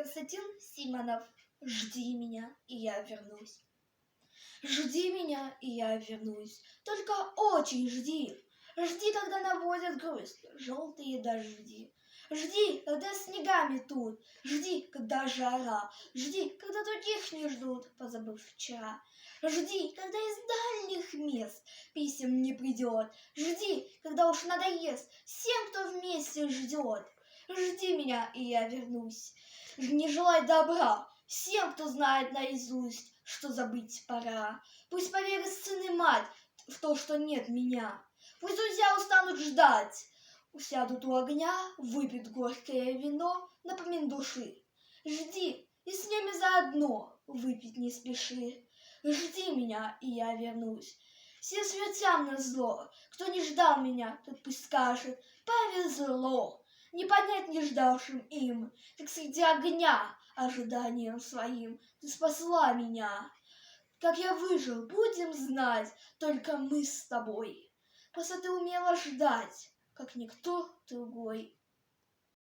Константин Симонов. Жди меня, и я вернусь. Жди меня, и я вернусь. Только очень жди. Жди, когда наводят грусть желтые дожди. Жди, когда снега метут. Жди, когда жара. Жди, когда других не ждут, позабыв вчера. Жди, когда из дальних мест писем не придет. Жди, когда уж надоест всем, кто вместе ждет. Жди меня, и я вернусь. Не желай добра всем, кто знает наизусть, что забыть пора. Пусть поверит сын и мать в то, что нет меня. Пусть друзья устанут ждать, усядут у огня, выпьют горькое вино, напомин души. Жди, и с ними заодно выпить не спеши. Жди меня, и я вернусь. Всем смертям назло, кто не ждал меня, тот пусть скажет: повезло. Не понять не ждавшим им, как среди огня ожиданием своим ты спасла меня. Как я выжил, будем знать только мы с тобой. Просто ты умела ждать, как никто другой.